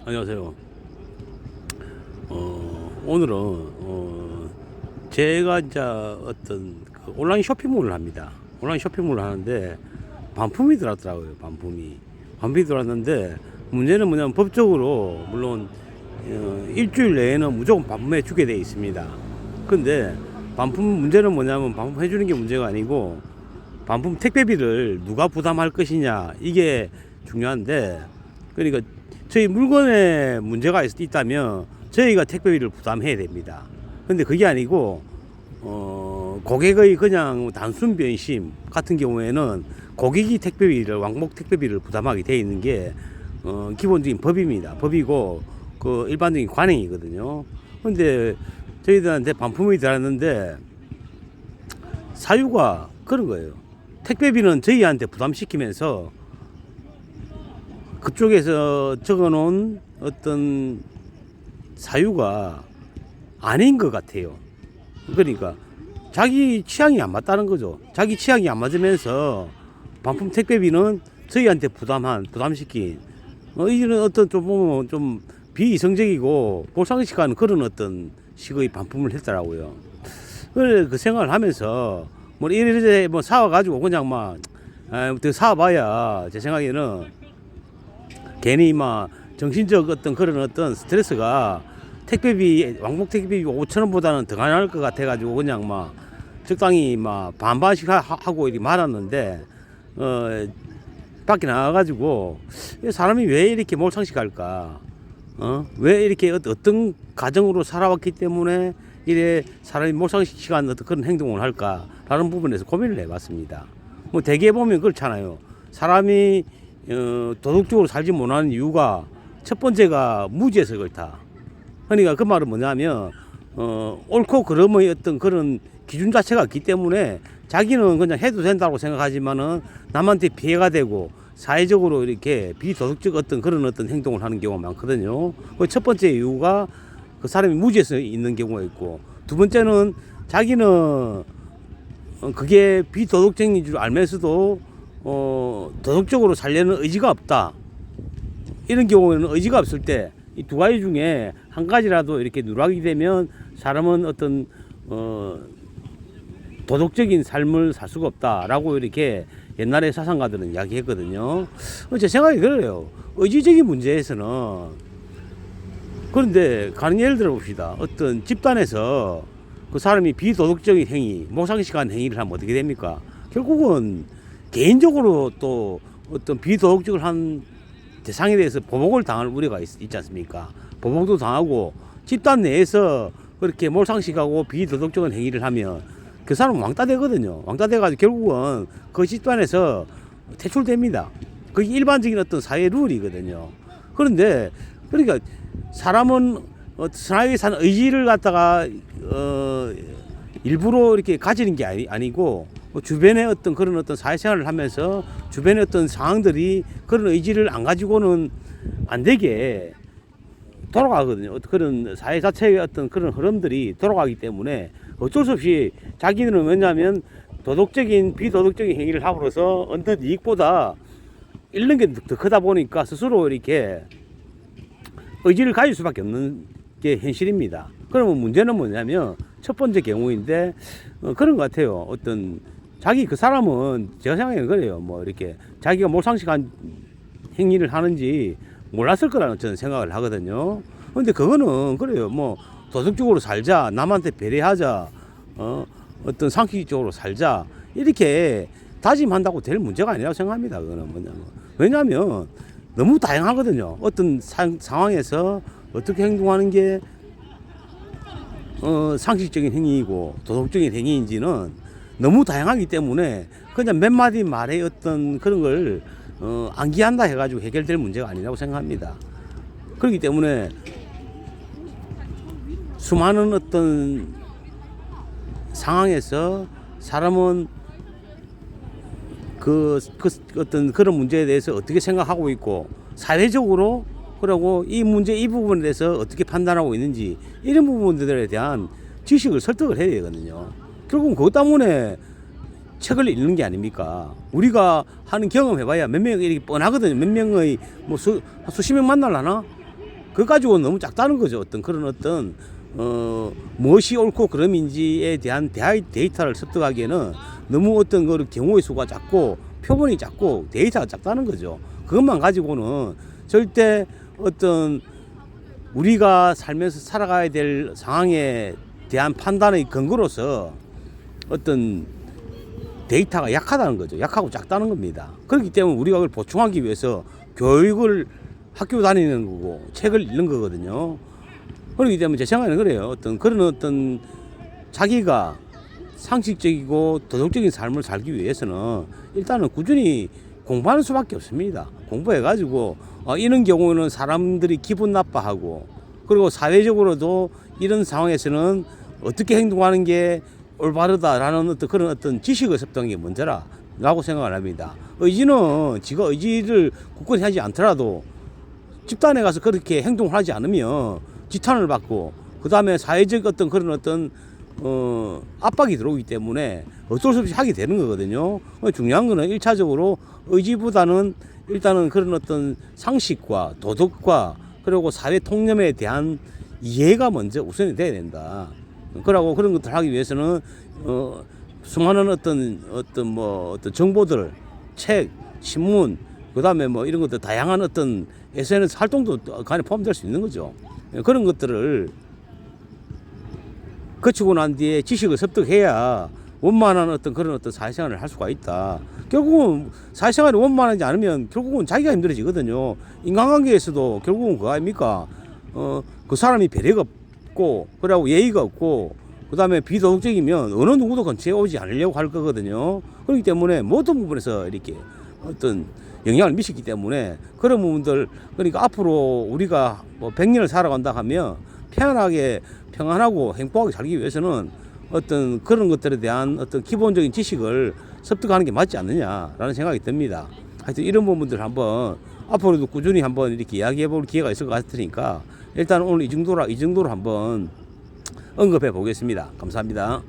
안녕하세요. 오늘은 제가 이제 어떤 그 온라인 쇼핑몰을 합니다. 온라인 쇼핑몰을 하는데 반품이 들어왔더라고요. 반품이 들어왔는데 문제는 뭐냐면 법적으로 물론 일주일 내에는 무조건 반품해 주게 돼 있습니다. 근데 반품 문제는 뭐냐면 반품해 주는 게 문제가 아니고 반품 택배비를 누가 부담할 것이냐 이게 중요한데, 그러니까 저희 물건에 문제가 있다면 저희가 택배비를 부담해야 됩니다. 근데 그게 아니고 고객의 그냥 단순 변심 같은 경우에는 고객이 택배비를 왕복 택배비를 부담하게 돼 있는 게 기본적인 법입니다. 법이고 그 일반적인 관행이거든요. 근데 저희들한테 반품이 들어왔는데 사유가 그런 거예요. 택배비는 저희한테 부담시키면서 그쪽에서 적어놓은 어떤 사유가 아닌 것 같아요. 그러니까 자기 취향이 안 맞다는 거죠. 자기 취향이 안 맞으면서 반품 택배비는 저희한테 부담시킨 이런 어떤 좀 보면 좀 비이성적이고 볼상식하는 그런 어떤 식의 반품을 했더라고요. 그래 그 생각을 하면서 뭐 이래저래 뭐 사와가지고 그냥 막 사와봐야 제 생각에는 괜히 막 정신적 어떤 그런 어떤 스트레스가 택배비 왕복 택배비 5,000원보다는 더 가능할 것 같아가지고 그냥 막 적당히 막 반반씩 하고 이렇게 말았는데 밖에 나가가지고 사람이 왜 이렇게 몰상식할까? 왜 이렇게 어떤 가정으로 살아왔기 때문에 이래 사람이 몰상식한 어떤 그런 행동을 할까라는 부분에서 고민을 해봤습니다. 뭐 대개 보면 그렇잖아요. 사람이 도덕적으로 살지 못하는 이유가 첫 번째가 무지해서 그렇다. 그러니까 그 말은 뭐냐면 옳고 그름의 어떤 그런 기준 자체가 없기 때문에 자기는 그냥 해도 된다고 생각하지만은 남한테 피해가 되고 사회적으로 이렇게 비도덕적 어떤 그런 어떤 행동을 하는 경우가 많거든요. 그 첫 번째 이유가 그 사람이 무지해서 있는 경우가 있고, 두 번째는 자기는 그게 비도덕적인 줄 알면서도 도덕적으로 살려는 의지가 없다. 이런 경우에는 의지가 없을 때 이 두 가지 중에 한 가지라도 이렇게 누락이 되면 사람은 어떤 도덕적인 삶을 살 수가 없다라고 이렇게 옛날에 사상가들은 이야기했거든요. 제 생각이 그래요. 의지적인 문제에서는 그런데 가령 예를 들어 봅시다. 어떤 집단에서 그 사람이 비도덕적인 행위, 몰상식한 행위를 하면 어떻게 됩니까? 결국은 개인적으로 또 어떤 비도덕적을 한 대상에 대해서 보복을 당할 우려가 있지 않습니까? 보복도 당하고 집단 내에서 그렇게 몰상식하고 비도덕적인 행위를 하면 그 사람은 왕따 되거든요. 왕따 돼가지고 결국은 그 집단에서 퇴출됩니다. 그게 일반적인 어떤 사회 룰이거든요. 그런데 그러니까 사람은 사회에 사는 의지를 갖다가 일부러 이렇게 가지는 게 아니고 주변의 어떤 그런 어떤 사회생활을 하면서 주변의 어떤 상황들이 그런 의지를 안 가지고는 안 되게 돌아가거든요. 그런 사회 자체의 어떤 그런 흐름들이 돌아가기 때문에 어쩔 수 없이 자기는 왜냐하면 도덕적인 비도덕적인 행위를 함으로써 얻는 이익보다 잃는 게 더 크다 보니까 스스로 이렇게 의지를 가질 수밖에 없는 게 현실입니다. 그러면 문제는 뭐냐면 첫 번째 경우인데 그런 것 같아요. 어떤 자기 그 사람은 제가 생각에는 그래요. 뭐 이렇게 자기가 몰상식한 행위를 하는지 몰랐을 거라는 저는 생각을 하거든요. 근데 그거는 그래요. 뭐 도덕적으로 살자, 남한테 배려하자, 어떤 상식적으로 살자 이렇게 다짐한다고 될 문제가 아니라고 생각합니다. 그거는 뭐냐면 왜냐하면 너무 다양하거든요. 어떤 상황에서 어떻게 행동하는 게 상식적인 행위이고 도덕적인 행위인지는 너무 다양하기 때문에 그냥 몇 마디 말의 어떤 그런 걸 암기한다 해가지고 해결될 문제가 아니라고 생각합니다. 그렇기 때문에 수많은 어떤 상황에서 사람은 그 어떤 그런 문제에 대해서 어떻게 생각하고 있고 사회적으로 그리고 이 문제 이 부분에 대해서 어떻게 판단하고 있는지 이런 부분들에 대한 지식을 설득을 해야 되거든요. 결국은 그것 때문에 책을 읽는 게 아닙니까? 우리가 하는 경험해봐야 몇 명이 이렇게 뻔하거든요. 몇 명의 뭐 수십 명 만날라나? 그거 가지고 너무 작다는 거죠. 어떤 그런 어떤 무엇이 옳고 그름인지에 대한 데이터를 습득하기에는 너무 어떤 그 경우의 수가 작고 표본이 작고 데이터가 작다는 거죠. 그것만 가지고는 절대 어떤 우리가 살면서 살아가야 될 상황에 대한 판단의 근거로서 어떤 데이터가 약하다는 거죠. 약하고 작다는 겁니다. 그렇기 때문에 우리가 그걸 보충하기 위해서 교육을 학교 다니는 거고 책을 읽는 거거든요. 그렇기 때문에 제 생각에는 그래요. 어떤 그런 어떤 자기가 상식적이고 도덕적인 삶을 살기 위해서는 일단은 꾸준히 공부하는 수밖에 없습니다. 공부해가지고 이런 경우는 사람들이 기분 나빠하고 그리고 사회적으로도 이런 상황에서는 어떻게 행동하는 게 올바르다라는 어떤 그런 어떤 지식을 습득하는 게 먼저라고 생각을 합니다. 의지는 지가 의지를 굳건히 하지 않더라도 집단에 가서 그렇게 행동을 하지 않으면 지탄을 받고 그 다음에 사회적 어떤 그런 어떤 압박이 들어오기 때문에 어쩔 수 없이 하게 되는 거거든요. 중요한 거는 1차적으로 의지보다는 일단은 그런 어떤 상식과 도덕과 그리고 사회 통념에 대한 이해가 먼저 우선이 돼야 된다. 그러고 그런 것들 하기 위해서는 수많은 어떤 정보들, 책, 신문, 그 다음에 뭐 이런 것들 다양한 어떤 SNS 활동도 간에 포함될 수 있는 거죠. 그런 것들을 거치고 난 뒤에 지식을 습득해야 원만한 어떤 그런 어떤 사회생활을 할 수가 있다. 결국은 사회생활이 원만하지 않으면 결국은 자기가 힘들어지거든요. 인간관계에서도 결국은 그거 아닙니까? 그 사람이 배려가 없고, 그러고 예의가 없고, 그 다음에 비도덕적이면 어느 누구도 근처에 오지 않으려고 할 거거든요. 그렇기 때문에 모든 부분에서 이렇게 어떤 영향을 미치기 때문에 그런 부분들, 그러니까 앞으로 우리가 뭐 100년을 살아간다 하면 편안하게, 평안하고 행복하게 살기 위해서는 어떤 그런 것들에 대한 어떤 기본적인 지식을 습득하는 게 맞지 않느냐라는 생각이 듭니다. 하여튼 이런 부분들 한번 앞으로도 꾸준히 한번 이렇게 이야기해 볼 기회가 있을 것 같으니까 일단 오늘 이 정도로 한번 언급해 보겠습니다. 감사합니다.